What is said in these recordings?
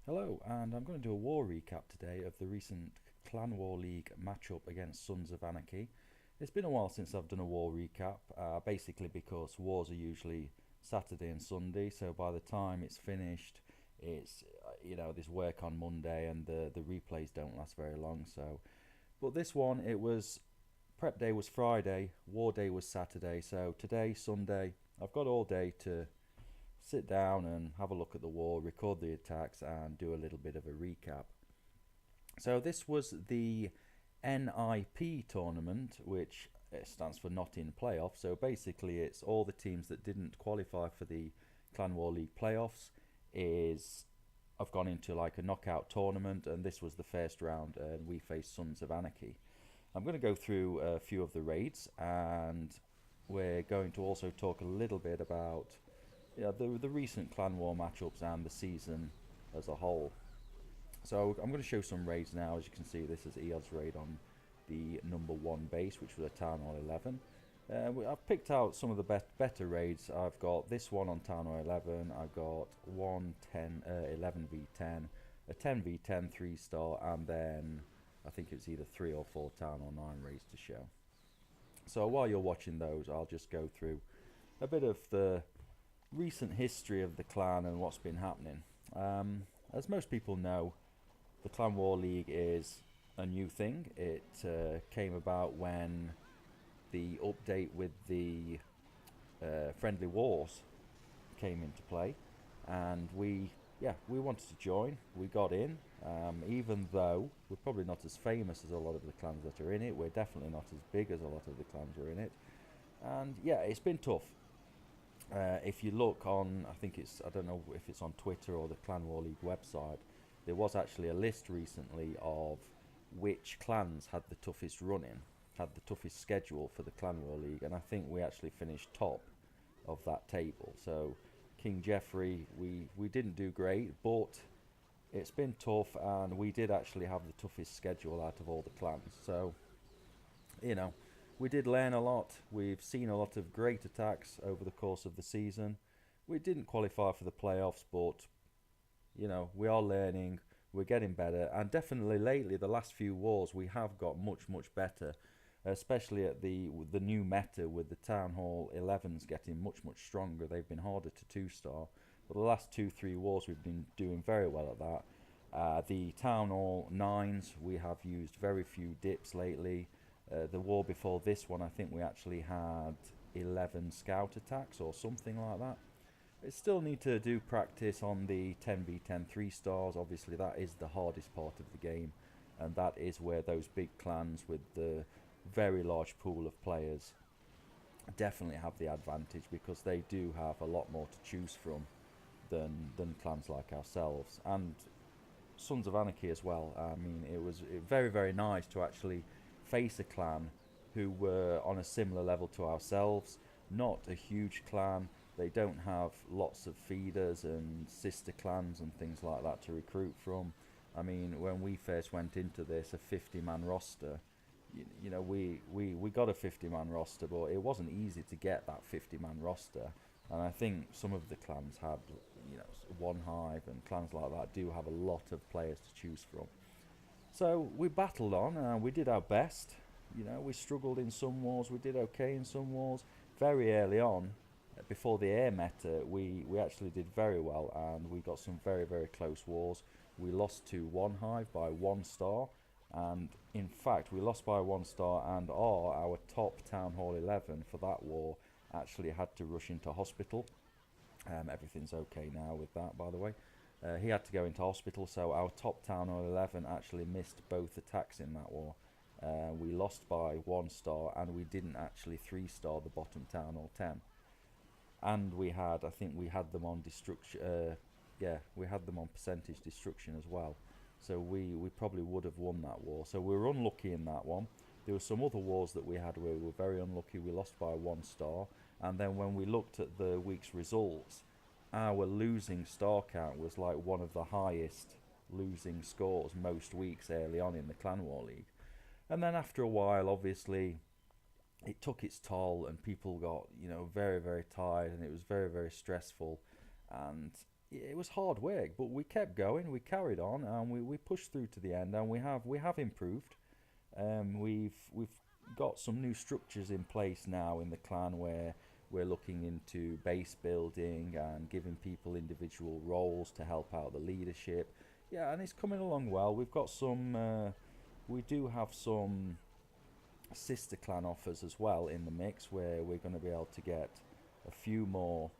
Hello, and I'm going to do a war recap today of the recent Clan War League matchup against Sons of Anarchy. It's been a while since I've done a war recap, basically because wars are usually Saturday and Sunday, so by the time it's finished, there's work on Monday and the replays don't last very long. But this one, it was prep day was Friday, war day was Saturday, so today, Sunday, I've got all day to sit down and have a look at the war, record the attacks, and do a little bit of a recap. So this was the NIP tournament, which stands for Not In Playoff. So basically, it's all the teams that didn't qualify for the Clan War League playoffs is I've gone into like a knockout tournament, and this was the first round, and we faced Sons of Anarchy. I'm going to go through a few of the raids, and we're going to also talk a little bit about the recent Clan War matchups and the season as a whole. So I'm going to show some raids now. As you can see, this is Eod's raid on the number 1 base, which was a Town Hall 11. I've picked out some of the better raids. I've got this one on Town Hall 11. I've got 11v10, a 10v10 3-star, and then I think it's either 3 or 4 Town Hall 9 raids to show. So while you're watching those, I'll just go through a bit of the recent history of the clan and what's been happening. As most people know, the Clan War League is a new thing. It came about when the update with the friendly wars came into play, and we wanted to join. We got in, even though we're probably not as famous as a lot of the clans that are in it. We're definitely not as big as a lot of the clans are in it, and yeah, it's been tough. If you look on, I don't know if it's on Twitter or the Clan War League website, there was actually a list recently of which clans had the toughest running, had the toughest schedule for the Clan War League, and I think we actually finished top of that table. So King Jeffrey, we didn't do great, but it's been tough, and we did actually have the toughest schedule out of all the clans. So, you know, we did learn a lot. We've seen a lot of great attacks over the course of the season. We didn't qualify for the playoffs, but we are learning. We're getting better, and definitely lately, the last few wars, we have got much better. Especially at the new meta with the Town Hall 11s getting much stronger. They've been harder to 2-star, but the last 2-3 wars we've been doing very well at that. The Town Hall 9s, we have used very few dips lately. The war before this one, I think we actually had 11 scout attacks or something like that. I still need to do practice on the 10v10 3-stars. Obviously, that is the hardest part of the game, and that is where those big clans with the very large pool of players definitely have the advantage, because they do have a lot more to choose from than clans like ourselves, and Sons of Anarchy as well. I mean, it was very nice to actually face a clan who were on a similar level to ourselves. Not a huge clan. They don't have lots of feeders and sister clans and things like that to recruit from. I mean, when we first went into this, a 50-man roster, we got a 50-man roster, but it wasn't easy to get that 50-man roster. And I think some of the clans had, One Hive and clans like that do have a lot of players to choose from. So we battled on, and we did our best. We struggled in some wars, we did okay in some wars. Very early on, before the air meta, we actually did very well, and we got some very close wars. We lost to One Hive by 1 star, and in fact we lost by 1 star, and our top Town Hall 11 for that war actually had to rush into hospital. Everything's okay now with that, by the way. He had to go into hospital, so our top Town Hall 11 actually missed both attacks in that war. We lost by 1 star, and we didn't actually 3-star the bottom Town Hall 10. And I think we had them on destruction. We had them on percentage destruction as well. So we probably would have won that war. So we were unlucky in that one. There were some other wars that we had where we were very unlucky. We lost by 1 star. And then when we looked at the week's results, our losing star count was like one of the highest losing scores most weeks early on in the Clan War League. And then after a while, obviously, it took its toll, and people got very tired, and it was very stressful. And it was hard work, but we kept going, we carried on, and we pushed through to the end, and we have improved. We've got some new structures in place now in the clan where we're looking into base building and giving people individual roles to help out the leadership. Yeah, and it's coming along well. We've got some. We do have some sister clan offers as well in the mix where we're going to be able to get a few more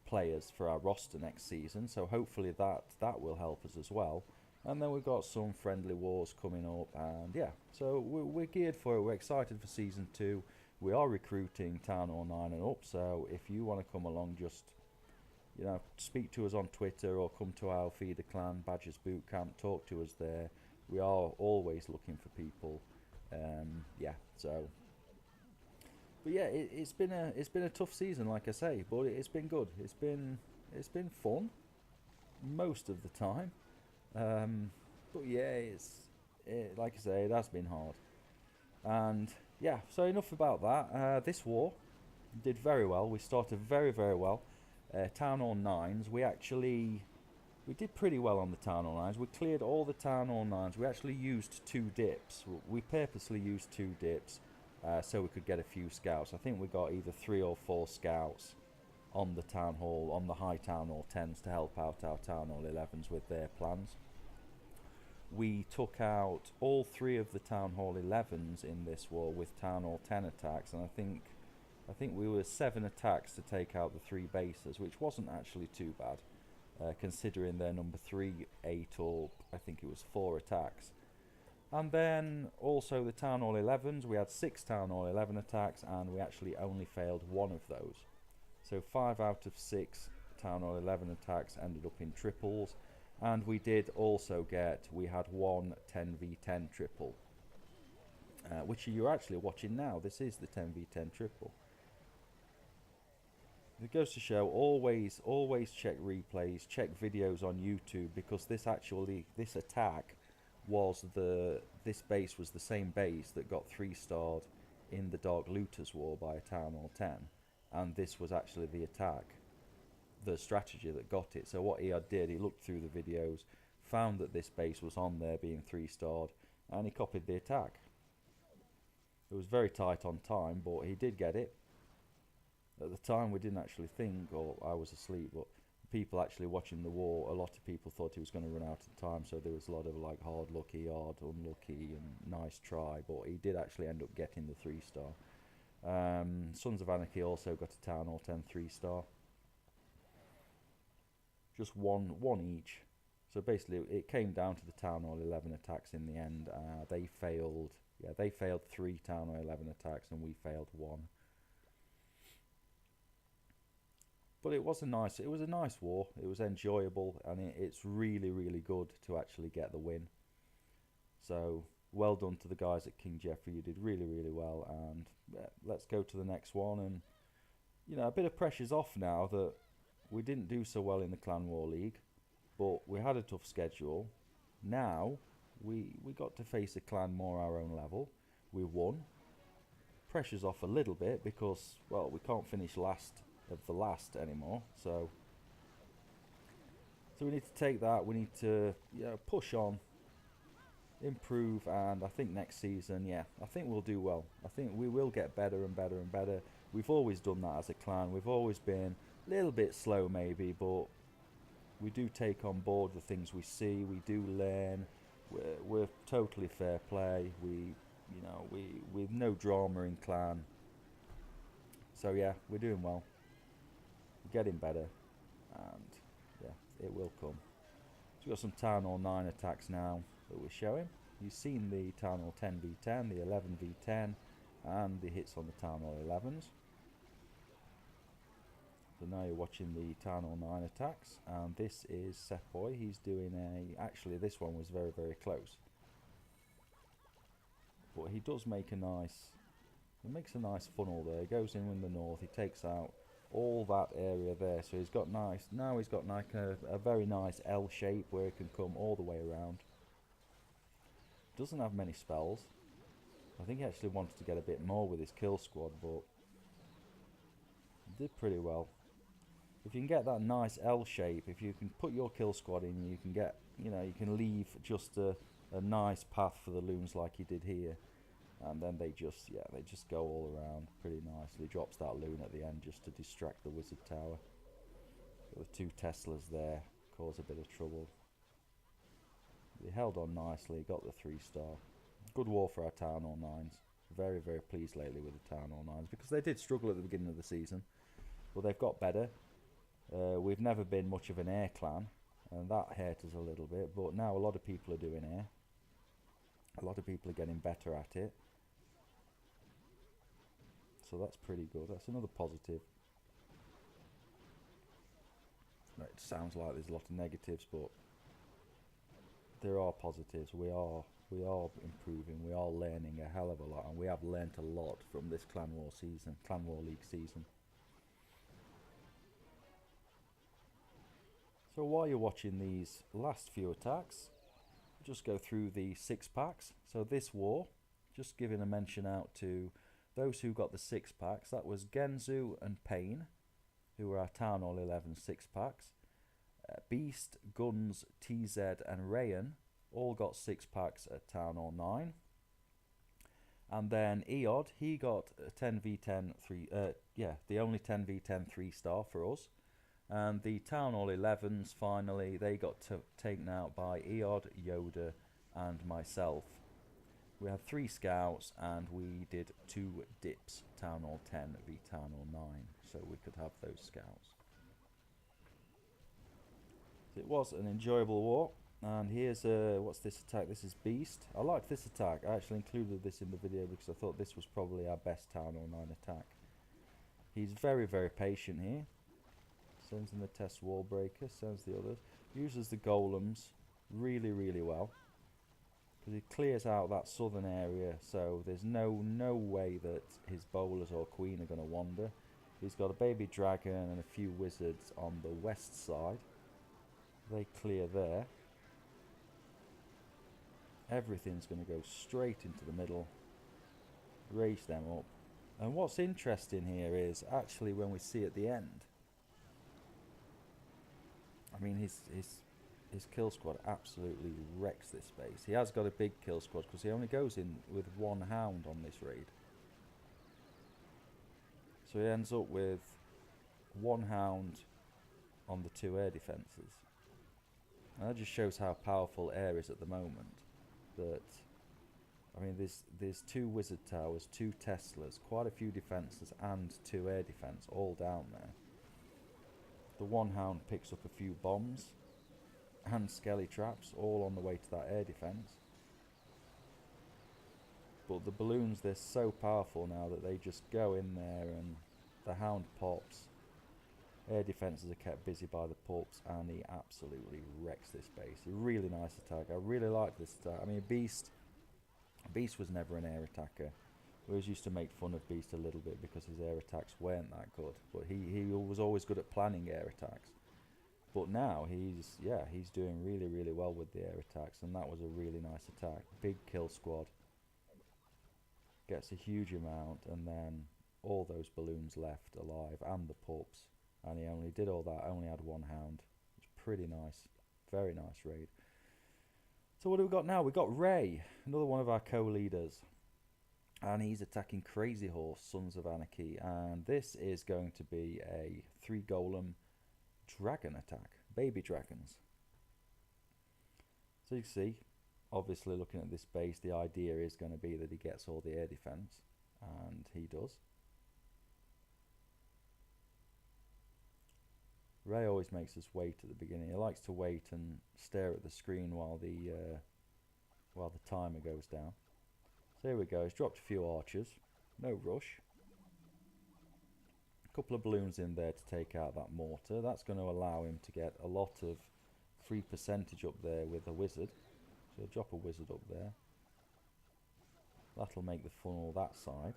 players for our roster next season, so hopefully that will help us as well. And then we've got some friendly wars coming up, and yeah, so we're geared for it. We're excited for season 2. We are recruiting Town Hall 9 and up, so if you want to come along, just speak to us on Twitter or come to our Feeder Clan Badgers Boot Camp, talk to us there. We are always looking for people. Yeah, so but yeah, it's been a tough season, like I say, but it's been good. It's been fun most of the time. But yeah, like I say, it has been hard. And yeah, so enough about that. This war did very well. We started very, very well. Town Hall 9s, we did pretty well on the Town Hall 9s. We cleared all the Town Hall 9s. We actually used 2 dips. We purposely used 2 dips so we could get a few scouts. I think we got either 3 or 4 scouts on the Town Hall, on the high Town Hall 10s to help out our Town Hall 11s with their plans. We took out all 3 of the Town Hall 11s in this war with Town Hall 10 attacks, and I think we were 7 attacks to take out the 3 bases, which wasn't actually too bad, considering their number 3, 8, or I think it was 4 attacks. And then also the Town Hall 11s, we had 6 Town Hall 11 attacks, and we actually only failed 1 of those. So 5 out of 6 Town Hall 11 attacks ended up in triples, and we did also we had 1 10v10 triple, which you're actually watching now. This is the 10v10 triple. It goes to show, always check replays, check videos on YouTube, because this attack was this base was the same base that got 3-starred in the Dark Looters War by a Town Hall 10, and this was actually the attack, the strategy that got it. So what he did, he looked through the videos, found that this base was on there being 3-starred, and he copied the attack. It was very tight on time, but he did get it. At the time we didn't actually think, or I was asleep, but people actually watching the war, a lot of people thought he was going to run out of time, so there was a lot of like hard lucky, hard unlucky, and nice try, but he did actually end up getting the 3-star. Sons of Anarchy also got a Town Hall 10 3-star. Just one each. So basically it came down to the Town Hall 11 attacks in the end. They failed 3 Town Hall 11 attacks, and we failed 1. But it was a nice war. It was enjoyable, and it's really, really good to actually get the win. So well done to the guys at King Jeffrey. You did really, really well. And let's go to the next one. And a bit of pressure's off now that we didn't do so well in the Clan War League, but we had a tough schedule. Now we got to face a clan more our own level. We won. Pressure's off a little bit because, well, we can't finish last of the last anymore, so we need to take that. We need to push on, improve, and I think next season, I think we'll do well. I think we will get better and better and better. We've always done that as a clan. We've always been a little bit slow maybe, but we do take on board the things we see. We do learn. We're totally fair play. We with no drama in clan. So yeah, we're doing well. Getting better, and it will come. So we've got some Town Hall 9 attacks now that we're showing. You've seen the Town Hall 10v10, the 11v10, and the hits on the Town Hall 11s. So now you're watching the Town Hall 9 attacks, and this is Sepoy. He's doing actually this one was very, very close, but he does make he makes a nice funnel there. He goes in the north, he takes out all that area there, so he's got like a very nice L shape where he can come all the way around. Doesn't have many spells. I think he actually wanted to get a bit more with his kill squad, but did pretty well. if you can get that nice L shape, if you can put your kill squad in, you can get, you know, you can leave just a nice path for the loons like he did here, and then they just, yeah, they just go all around pretty nicely. Drops that loon at the end just to distract the wizard tower. The two Teslas there cause a bit of trouble. They held on nicely, got the 3-star. Good war for our Town Hall 9s. Very, very pleased lately with the Town Hall 9s, because they did struggle at the beginning of the season, but they've got better. We've never been much of an air clan, and that hurt us a little bit, but now a lot of people are doing air. A lot of people are getting better at it. So that's pretty good. That's another positive. It sounds like there's a lot of negatives, but there are positives. We are improving. We are learning a hell of a lot, and we have learnt a lot from this Clan War season, Clan War League season. So while you're watching these last few attacks, just go through the 6 packs. So this war, just giving a mention out to those who got the 6 packs. That was Genzu and Pain, who were our Town Hall 11 6 packs. Beast, Guns, TZ and Rayan all got 6 packs at Town Hall 9. And then Eod, he got a 10v10 3, the only 10v10 3-star for us. And the Town Hall 11s, finally, they got taken out by Eod, Yoda and myself. We had 3 scouts, and we did 2 dips, Town Hall 10 v Town Hall 9, so we could have those scouts. So it was an enjoyable war, and here's, what's this attack? This is Beast. I liked this attack. I actually included this in the video because I thought this was probably our best Town Hall 9 attack. He's very, very patient here. Sends in the test wall breaker, sends the others. Uses the golems really, really well, because he clears out that southern area, so there's no way that his bowlers or queen are going to wander. He's got a baby dragon and a few wizards on the west side. They clear there. Everything's going to go straight into the middle, raise them up. And what's interesting here is actually when we see at the end, I mean, his kill squad absolutely wrecks this base. He has got a big kill squad because he only goes in with 1 hound on this raid. So he ends up with 1 hound on the 2 air defences. And that just shows how powerful air is at the moment. That, I mean, there's 2 wizard towers, 2 Teslas, quite a few defences and 2 air defence all down there. The 1 hound picks up a few bombs and skelly traps all on the way to that air defence. But the balloons, they're so powerful now that they just go in there and the hound pops. Air defences are kept busy by the pups, and he absolutely wrecks this base. A really nice attack. I really like this attack. I mean, Beast was never an air attacker. We always used to make fun of Beast a little bit because his air attacks weren't that good, but he was always good at planning air attacks. But now he's doing really, really well with the air attacks, and that was a really nice attack. Big kill squad, gets a huge amount, and then all those balloons left alive and the pups, and he only did all that, only had 1 hound. It's pretty nice, very nice raid. So what do we got now? We got Ray, another one of our co-leaders. And he's attacking Crazy Horse, Sons of Anarchy. And this is going to be a 3 golem dragon attack. Baby dragons. So you can see, obviously looking at this base, the idea is going to be that he gets all the air defense. And he does. Ray always makes us wait at the beginning. He likes to wait and stare at the screen while the timer goes down. So here we go, he's dropped a few archers, no rush. A couple of balloons in there to take out that mortar. That's going to allow him to get a lot of free percentage up there with a wizard. So he'll drop a wizard up there. That'll make the funnel that side.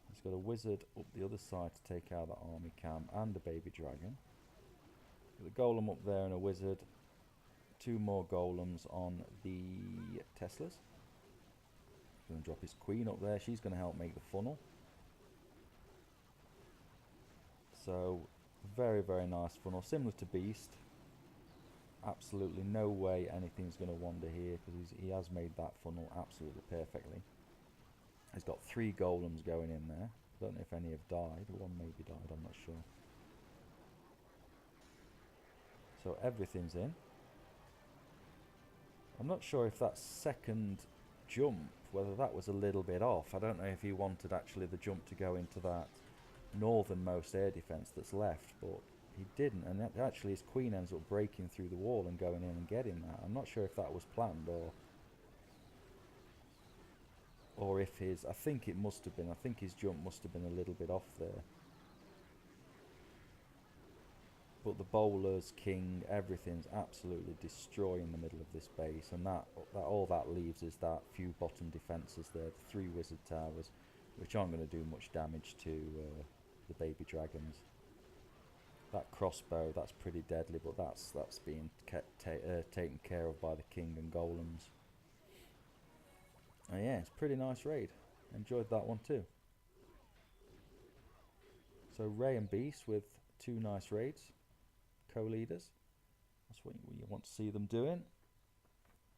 He's got a wizard up the other side to take out that army camp and a baby dragon. With a golem up there and a wizard. 2 more golems on the Teslas. Going to drop his queen up there. She's going to help make the funnel. So very, very nice funnel, similar to Beast. Absolutely no way anything's going to wander here, because he has made that funnel absolutely perfectly. He's got 3 golems going in there. Don't know if any have died. One maybe died, I'm not sure. So everything's in. I'm not sure if that second jump, whether that was a little bit off. I don't know if he wanted actually the jump to go into that northernmost air defence that's left, but he didn't, and actually his queen ends up breaking through the wall and going in and getting that. I'm not sure if that was planned or if his, I think it must have been, I think his jump must have been a little bit off there. But the bowlers, king, everything's absolutely destroying the middle of this base, and that all that leaves is that few bottom defences there, the 3 wizard towers, which aren't going to do much damage to the baby dragons. That crossbow, that's pretty deadly, but that's being taken care of by the king and golems. And yeah, it's a pretty nice raid. Enjoyed that one too. So Ray and Beast with 2 nice raids, co-leaders. That's what you want to see them doing.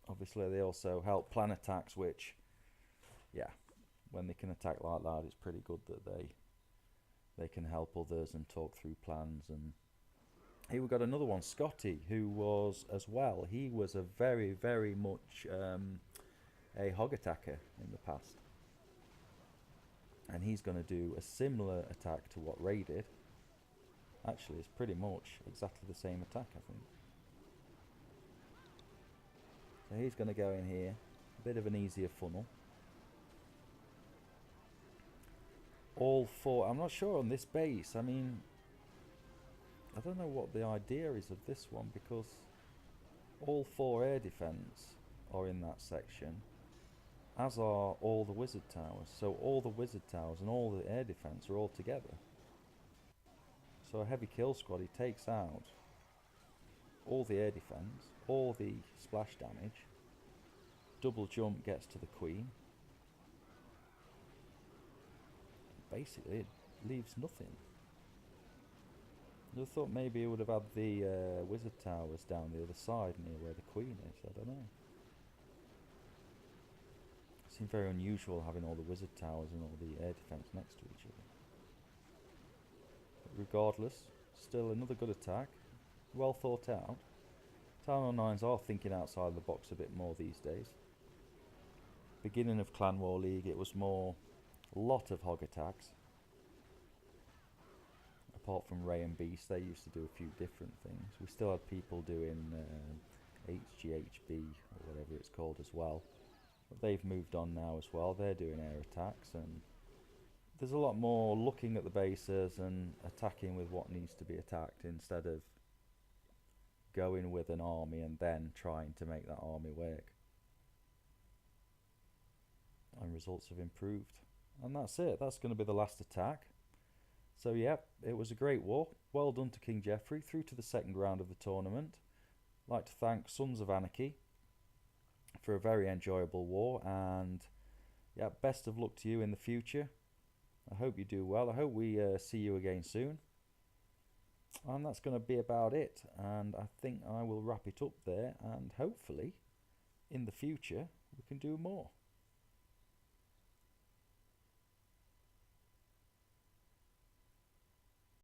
Obviously they also help plan attacks, which, yeah, when they can attack like that, it's pretty good that they can help others and talk through plans. And here we've got another one, Scotty, who was as well, he was a very, very much a hog attacker in the past, and he's going to do a similar attack to what Ray did. Actually, it's pretty much exactly the same attack, I think. So he's going to go in here, a bit of an easier funnel. All 4, I'm not sure on this base, I mean, I don't know what the idea is of this one, because all 4 air defence are in that section, as are all the wizard towers. So all the wizard towers and all the air defence are all together. So a heavy kill squad, he takes out all the air defence, all the splash damage, double jump gets to the queen. Basically it leaves nothing. I thought maybe it would have had the wizard towers down the other side near where the queen is, I don't know. It seemed very unusual having all the wizard towers and all the air defence next to each other. But regardless, still another good attack, well thought out. Town 09s are thinking outside the box a bit more these days. Beginning of Clan War League, it was more a lot of hog attacks. Apart from Ray and Beast, they used to do a few different things. We still had people doing HGHB or whatever it's called as well. But they've moved on now as well. They're doing air attacks, and there's a lot more looking at the bases and attacking with what needs to be attacked, instead of going with an army and then trying to make that army work. And results have improved. And that's it. That's going to be the last attack. So yeah, it was a great war. Well done to King Geoffrey, through to the second round of the tournament. I'd like to thank Sons of Anarchy for a very enjoyable war, and yeah, best of luck to you in the future. I hope you do well. I hope we see you again soon. And that's going to be about it, and I think I will wrap it up there, and hopefully in the future we can do more.